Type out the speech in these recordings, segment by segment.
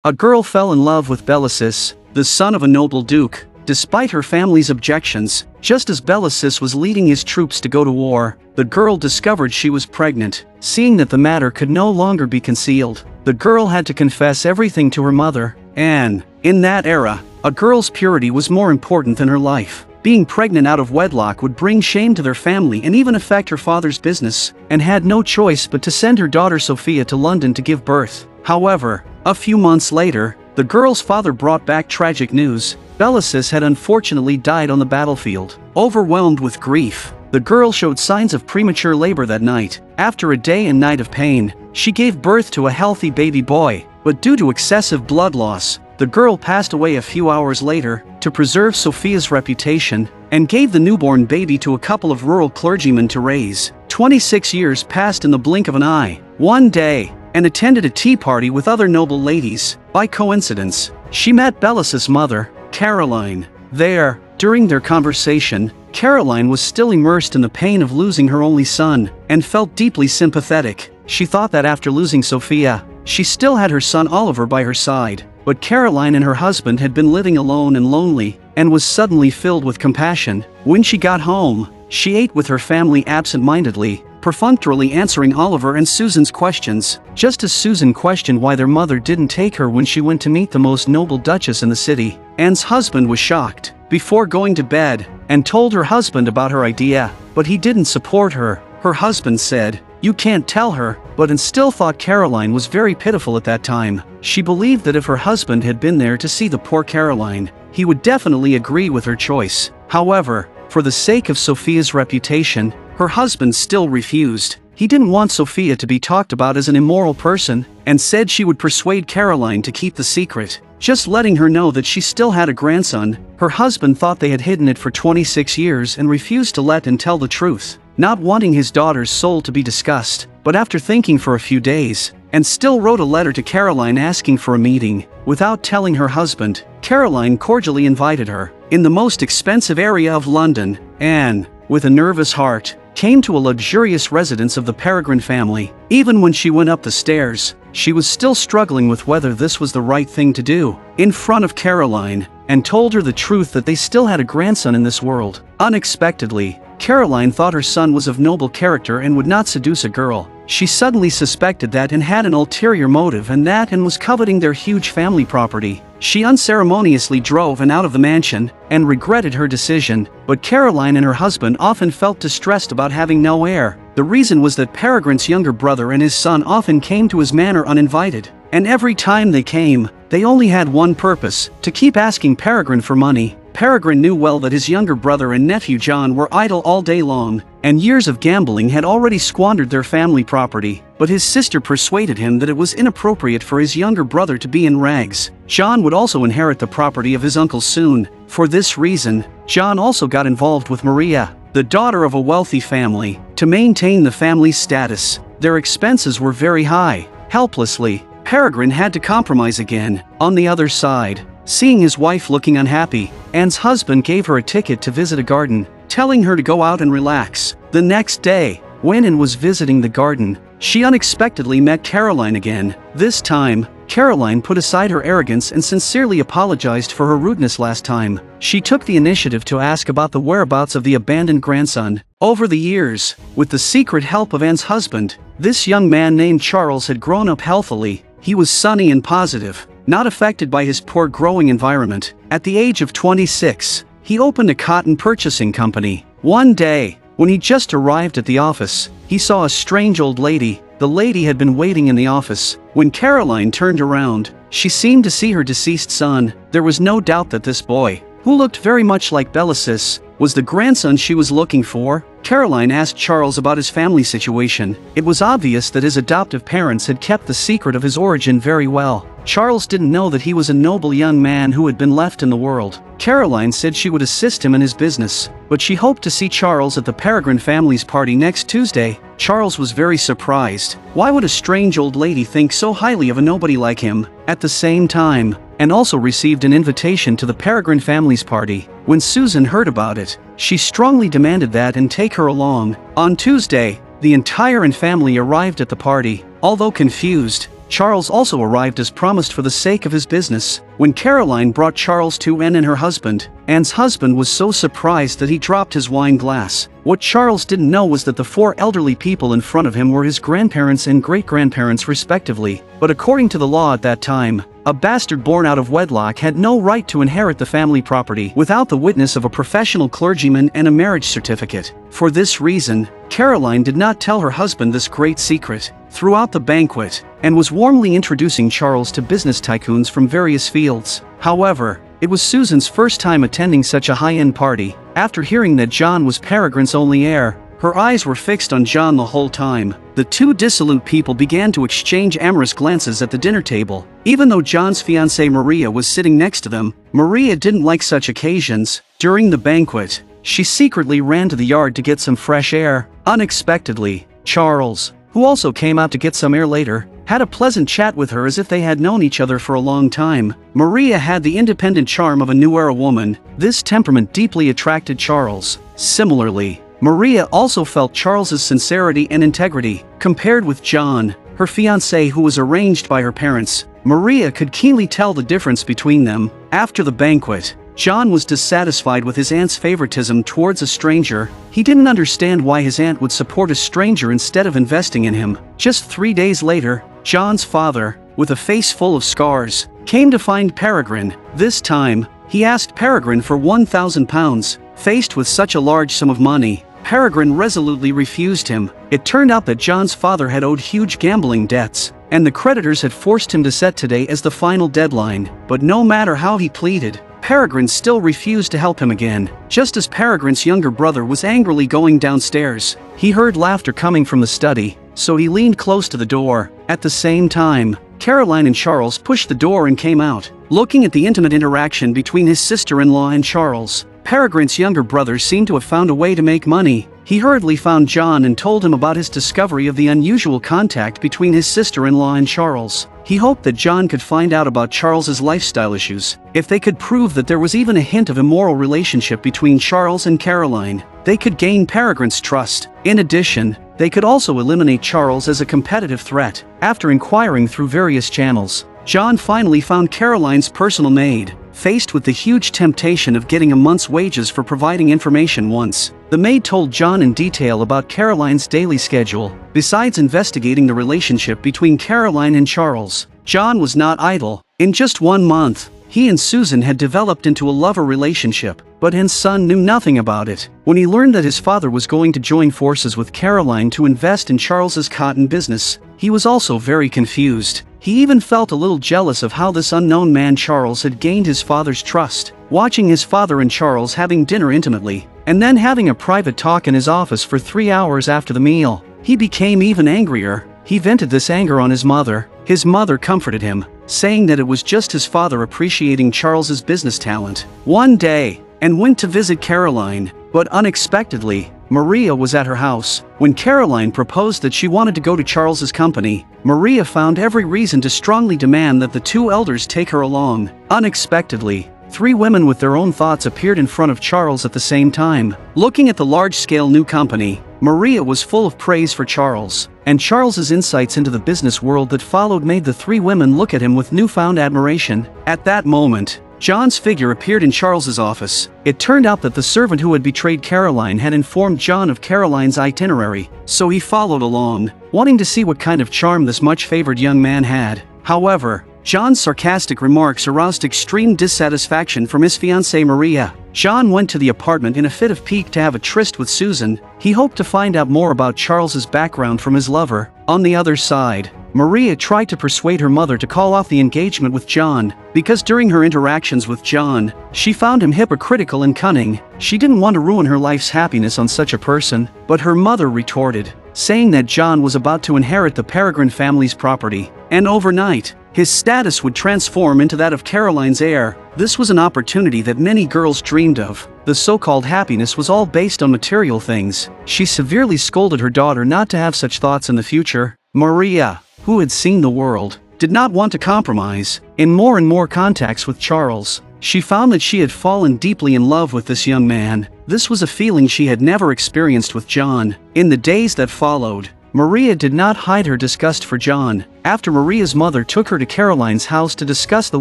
A girl fell in love with Bellicis, the son of a noble duke, despite her family's objections. Just as Bellicis was leading his troops to go to war, the girl discovered she was pregnant. Seeing that the matter could no longer be concealed, the girl had to confess everything to her mother, Anne. In that era, a girl's purity was more important than her life. Being pregnant out of wedlock would bring shame to their family and even affect her father's business, and had no choice but to send her daughter Sophia to London to give birth. However, a few months later, the girl's father brought back tragic news. Bellicis had unfortunately died on the battlefield. Overwhelmed with grief, the girl showed signs of premature labor that night. After a day and night of pain, she gave birth to a healthy baby boy, but due to excessive blood loss, the girl passed away a few hours later. To preserve Sophia's reputation, and gave the newborn baby to a couple of rural clergymen to raise. 26 years passed in the blink of an eye. One day, Anne attended a tea party with other noble ladies. By coincidence, she met Bellicis' mother, Caroline. There, during their conversation, Caroline was still immersed in the pain of losing her only son, and felt deeply sympathetic. She thought that after losing Sophia, she still had her son Oliver by her side. But Caroline and her husband had been living alone and lonely, and was suddenly filled with compassion. When she got home, she ate with her family absent-mindedly, perfunctorily answering Oliver and Susan's questions. Just as Susan questioned why their mother didn't take her when she went to meet the most noble duchess in the city, Anne's husband was shocked. Before going to bed, Anne told her husband about her idea, but he didn't support her. Her husband said, "You can't tell her," but Anne still thought Caroline was very pitiful at that time. She believed that if her husband had been there to see the poor Caroline, he would definitely agree with her choice. However, for the sake of Sophia's reputation, her husband still refused. He didn't want Sophia to be talked about as an immoral person, and said she would persuade Caroline to keep the secret, just letting her know that she still had a grandson. Her husband thought they had hidden it for 26 years and refused to let Anne tell the truth, not wanting his daughter's soul to be discussed. But after thinking for a few days, Anne still wrote a letter to Caroline asking for a meeting. Without telling her husband, Caroline cordially invited her. In the most expensive area of London, Anne, with a nervous heart, came to a luxurious residence of the Peregrine family. Even when she went up the stairs, she was still struggling with whether this was the right thing to do. In front of Caroline, Anne told her the truth that they still had a grandson in this world. Unexpectedly, Caroline thought her son was of noble character and would not seduce a girl. She suddenly suspected that Anne had an ulterior motive and that Anne was coveting their huge family property. She unceremoniously drove Anne out of the mansion and regretted her decision, but Caroline and her husband often felt distressed about having no heir. The reason was that Peregrine's younger brother and his son often came to his manor uninvited, and every time they came, they only had one purpose: to keep asking Peregrine for money. Peregrine knew well that his younger brother and nephew John were idle all day long, and years of gambling had already squandered their family property. But his sister persuaded him that it was inappropriate for his younger brother to be in rags. John would also inherit the property of his uncle soon. For this reason, John also got involved with Maria, the daughter of a wealthy family. To maintain the family's status, their expenses were very high. Helplessly, Peregrine had to compromise again. On the other side, seeing his wife looking unhappy, Anne's husband gave her a ticket to visit a garden, telling her to go out and relax. The next day, when Anne was visiting the garden, she unexpectedly met Caroline again. This time, Caroline put aside her arrogance and sincerely apologized for her rudeness last time. She took the initiative to ask about the whereabouts of the abandoned grandson. Over the years, with the secret help of Anne's husband, this young man named Charles had grown up healthily. He was sunny and positive, not affected by his poor growing environment. At the age of 26, he opened a cotton purchasing company. One day, when he just arrived at the office, he saw a strange old lady. The lady had been waiting in the office. When Caroline turned around, she seemed to see her deceased son. There was no doubt that this boy, who looked very much like Bellicis, was the grandson she was looking for. Caroline asked Charles about his family situation. It was obvious that his adoptive parents had kept the secret of his origin very well. Charles didn't know that he was a noble young man who had been left in the world. Caroline said she would assist him in his business, but she hoped to see Charles at the Peregrine family's party next Tuesday. Charles was very surprised. Why would a strange old lady think so highly of a nobody like him? At the same time, Anne also received an invitation to the Peregrine family's party. When Susan heard about it, she strongly demanded that Anne take her along. On Tuesday, the entire Anne family arrived at the party. Although confused, Charles also arrived as promised for the sake of his business. When Caroline brought Charles to Anne and her husband, Anne's husband was so surprised that he dropped his wine glass. What Charles didn't know was that the 4 elderly people in front of him were his grandparents and great-grandparents respectively. But according to the law at that time, a bastard born out of wedlock had no right to inherit the family property without the witness of a professional clergyman and a marriage certificate. For this reason, Caroline did not tell her husband this great secret throughout the banquet, and was warmly introducing Charles to business tycoons from various fields. However, it was Susan's first time attending such a high-end party. After hearing that John was Peregrine's only heir, her eyes were fixed on John the whole time. The 2 dissolute people began to exchange amorous glances at the dinner table. Even though John's fiancée Maria was sitting next to them, Maria didn't like such occasions. During the banquet, she secretly ran to the yard to get some fresh air. Unexpectedly, Charles, who also came out to get some air later, had a pleasant chat with her as if they had known each other for a long time. Maria had the independent charm of a new era woman. This temperament deeply attracted Charles. Similarly, Maria also felt Charles's sincerity and integrity. Compared with John, her fiancé who was arranged by her parents, Maria could keenly tell the difference between them. After the banquet, John was dissatisfied with his aunt's favoritism towards a stranger. He didn't understand why his aunt would support a stranger instead of investing in him. Just 3 days later, John's father, with a face full of scars, came to find Peregrine. This time, he asked Peregrine for £1,000. Faced with such a large sum of money, Peregrine resolutely refused him. It turned out that John's father had owed huge gambling debts, and the creditors had forced him to set today as the final deadline. But no matter how he pleaded, Peregrine still refused to help him again. Just as Peregrine's younger brother was angrily going downstairs, he heard laughter coming from the study, so he leaned close to the door. At the same time, Caroline and Charles pushed the door and came out. Looking at the intimate interaction between his sister-in-law and Charles, Peregrine's younger brother seemed to have found a way to make money. He hurriedly found John and told him about his discovery of the unusual contact between his sister-in-law and Charles. He hoped that John could find out about Charles's lifestyle issues. If they could prove that there was even a hint of immoral relationship between Charles and Caroline, they could gain Peregrine's trust. In addition, they could also eliminate Charles as a competitive threat. After inquiring through various channels, John finally found Caroline's personal maid. Faced with the huge temptation of getting a month's wages for providing information once, the maid told John in detail about Caroline's daily schedule. Besides investigating the relationship between Caroline and Charles, John was not idle. In just 1 month, he and Susan had developed into a lover relationship, but his son knew nothing about it. When he learned that his father was going to join forces with Caroline to invest in Charles's cotton business, he was also very confused. He even felt a little jealous of how this unknown man Charles had gained his father's trust. Watching his father and Charles having dinner intimately, and then having a private talk in his office for 3 hours after the meal, he became even angrier. He vented this anger on his mother. His mother comforted him, saying that it was just his father appreciating Charles's business talent. One day, Anne went to visit Caroline, but unexpectedly, Maria was at her house. When Caroline proposed that she wanted to go to Charles's company, Maria found every reason to strongly demand that the 2 elders take her along. Unexpectedly, 3 women with their own thoughts appeared in front of Charles at the same time. Looking at the large-scale new company, Maria was full of praise for Charles, and Charles's insights into the business world that followed made the 3 women look at him with newfound admiration. At that moment, John's figure appeared in Charles's office. It turned out that the servant who had betrayed Caroline had informed John of Caroline's itinerary, so he followed along, wanting to see what kind of charm this much-favored young man had. However, John's sarcastic remarks aroused extreme dissatisfaction from his fiancée Maria. John went to the apartment in a fit of pique to have a tryst with Susan. He hoped to find out more about Charles's background from his lover. On the other side, Maria tried to persuade her mother to call off the engagement with John, because during her interactions with John, she found him hypocritical and cunning. She didn't want to ruin her life's happiness on such a person, but her mother retorted, saying that John was about to inherit the Peregrine family's property, and overnight, his status would transform into that of Caroline's heir. This was an opportunity that many girls dreamed of. The so-called happiness was all based on material things. She severely scolded her daughter not to have such thoughts in the future. Maria, who had seen the world, did not want to compromise. In more and more contacts with Charles, she found that she had fallen deeply in love with this young man. This was a feeling she had never experienced with John. In the days that followed, Maria did not hide her disgust for John. After Maria's mother took her to Caroline's house to discuss the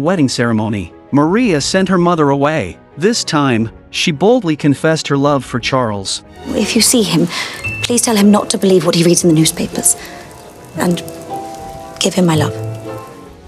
wedding ceremony, Maria sent her mother away. This time, she boldly confessed her love for Charles. If you see him, please tell him not to believe what he reads in the newspapers. And give him my love.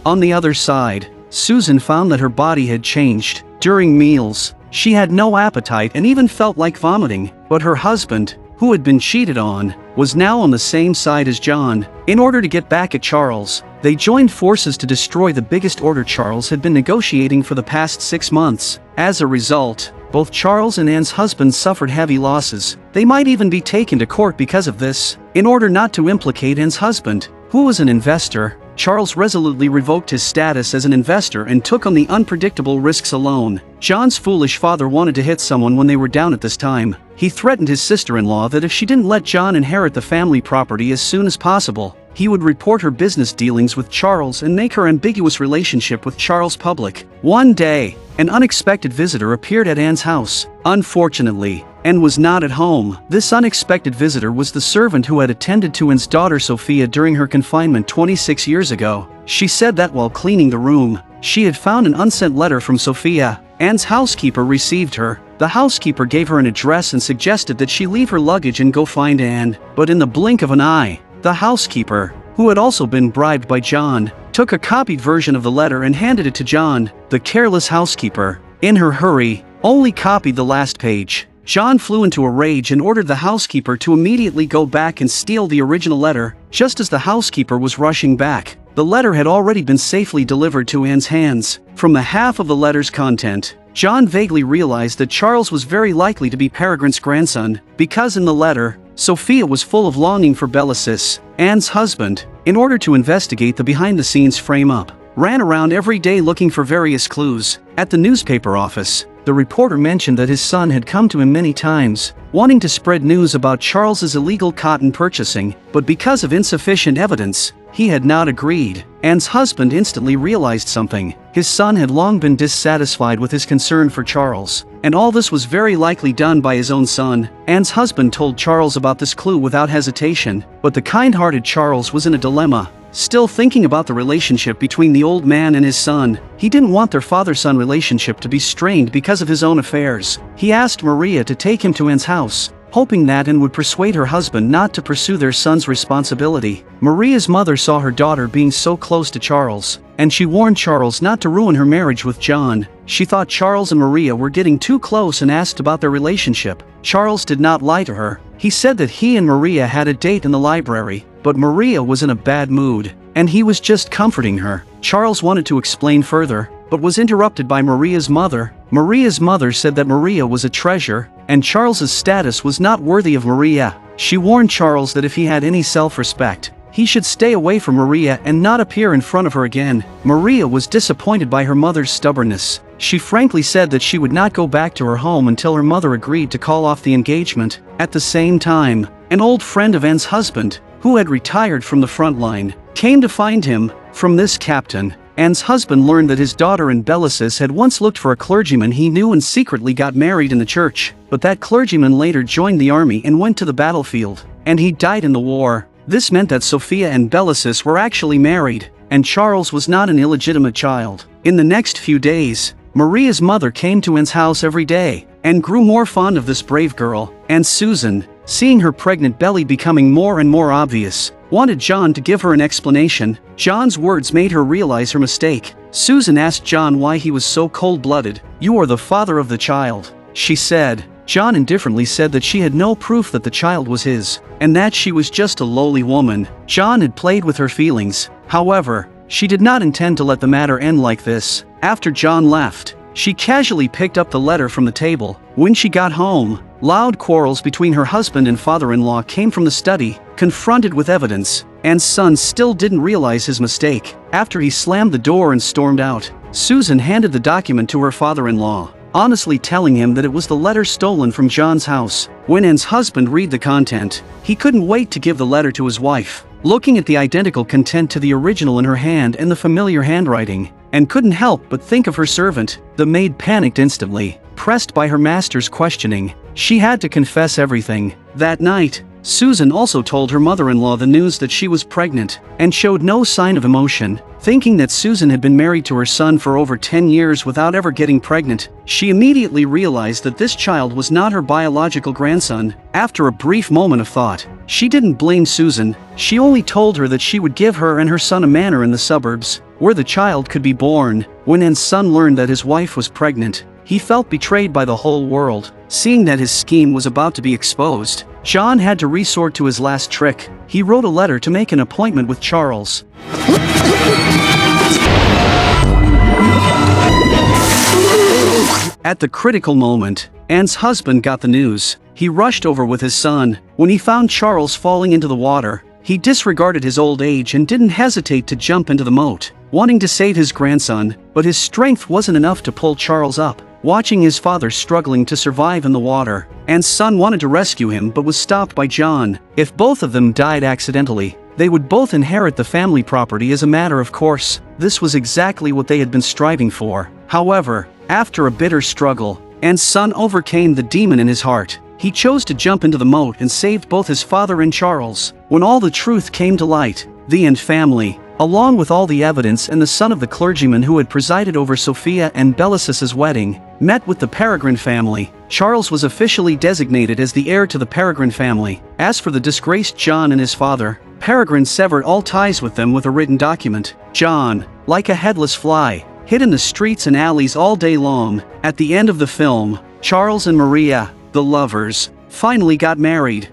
On the other side, Susan found that her body had changed. During meals, she had no appetite and even felt like vomiting, but her husband, who had been cheated on, was now on the same side as John. In order to get back at Charles, they joined forces to destroy the biggest order Charles had been negotiating for the past 6 months. As a result, both Charles and Anne's husband suffered heavy losses. They might even be taken to court because of this. In order not to implicate Anne's husband, who was an investor, Charles resolutely revoked his status as an investor and took on the unpredictable risks alone. John's foolish father wanted to hit someone when they were down at this time. He threatened his sister-in-law that if she didn't let John inherit the family property as soon as possible, he would report her business dealings with Charles and make her ambiguous relationship with Charles public. One day, an unexpected visitor appeared at Anne's house. Unfortunately, Anne was not at home. This unexpected visitor was the servant who had attended to Anne's daughter Sophia during her confinement 26 years ago. She said that while cleaning the room, she had found an unsent letter from Sophia. Anne's housekeeper received her. The housekeeper gave her an address and suggested that she leave her luggage and go find Anne. But in the blink of an eye, the housekeeper, who had also been bribed by John, took a copied version of the letter and handed it to John. The careless housekeeper, in her hurry, only copied the last page. John flew into a rage and ordered the housekeeper to immediately go back and steal the original letter. Just as the housekeeper was rushing back, the letter had already been safely delivered to Anne's hands. From the half of the letter's content, John vaguely realized that Charles was very likely to be Peregrine's grandson, because in the letter, Sophia was full of longing for Bellicis, Anne's husband. In order to investigate the behind-the-scenes frame-up, ran around every day looking for various clues. At the newspaper office, the reporter mentioned that his son had come to him many times, wanting to spread news about Charles's illegal cotton purchasing, but because of insufficient evidence, he had not agreed. Anne's husband instantly realized something. His son had long been dissatisfied with his concern for Charles, and all this was very likely done by his own son. Anne's husband told Charles about this clue without hesitation, but the kind-hearted Charles was in a dilemma. Still thinking about the relationship between the old man and his son, he didn't want their father-son relationship to be strained because of his own affairs. He asked Maria to take him to Anne's house, hoping that Anne would persuade her husband not to pursue their son's responsibility. Maria's mother saw her daughter being so close to Charles, and she warned Charles not to ruin her marriage with John. She thought Charles and Maria were getting too close and asked about their relationship. Charles did not lie to her. He said that he and Maria had a date in the library, but Maria was in a bad mood, and he was just comforting her. Charles wanted to explain further, but was interrupted by Maria's mother. Maria's mother said that Maria was a treasure, and Charles's status was not worthy of Maria. She warned Charles that if he had any self-respect, he should stay away from Maria and not appear in front of her again. Maria was disappointed by her mother's stubbornness. She frankly said that she would not go back to her home until her mother agreed to call off the engagement. At the same time, an old friend of Anne's husband, who had retired from the front line, came to find him. From this captain, Anne's husband learned that his daughter and Bellicis had once looked for a clergyman he knew and secretly got married in the church, but that clergyman later joined the army and went to the battlefield, and he died in the war. This meant that Sophia and Bellicis were actually married, and Charles was not an illegitimate child. In the next few days, Maria's mother came to Anne's house every day, and grew more fond of this brave girl. And Susan, seeing her pregnant belly becoming more and more obvious, wanted John to give her an explanation. John's words made her realize her mistake. Susan asked John why he was so cold-blooded. "You are the father of the child," she said. John indifferently said that she had no proof that the child was his, and that she was just a lowly woman. John had played with her feelings. However, she did not intend to let the matter end like this. After John left, she casually picked up the letter from the table. When she got home, loud quarrels between her husband and father-in-law came from the study. Confronted with evidence, Anne's son still didn't realize his mistake. After he slammed the door and stormed out, Susan handed the document to her father-in-law, honestly telling him that it was the letter stolen from John's house. When Anne's husband read the content, he couldn't wait to give the letter to his wife. Looking at the identical content to the original in her hand and the familiar handwriting, and couldn't help but think of her servant. The maid panicked instantly. pressed by her master's questioning, she had to confess everything. That night, Susan also told her mother-in-law the news that she was pregnant, and showed no sign of emotion. Thinking that Susan had been married to her son for over 10 years without ever getting pregnant, she immediately realized that this child was not her biological grandson. After a brief moment of thought, she didn't blame Susan. She only told her that she would give her and her son a manor in the suburbs, where the child could be born. When Anne's son learned that his wife was pregnant, he felt betrayed by the whole world. Seeing that his scheme was about to be exposed, John had to resort to his last trick. He wrote a letter to make an appointment with Charles. At the critical moment, Anne's husband got the news. He rushed over with his son. When he found Charles falling into the water, he disregarded his old age and didn't hesitate to jump into the moat, wanting to save his grandson, but his strength wasn't enough to pull Charles up. Watching his father struggling to survive in the water, Anne's son wanted to rescue him but was stopped by John. If both of them died accidentally, they would both inherit the family property as a matter of course. This was exactly what they had been striving for. However, after a bitter struggle, Anne's son overcame the demon in his heart. He chose to jump into the moat and saved both his father and Charles. When all the truth came to light, the Anne family, along with all the evidence and the son of the clergyman who had presided over Sophia and Bellacis's wedding, met with the Peregrine family. Charles was officially designated as the heir to the Peregrine family. As for the disgraced John and his father, Peregrine severed all ties with them with a written document. John, like a headless fly, hid in the streets and alleys all day long. At the end of the film, Charles and Maria, the lovers, finally got married.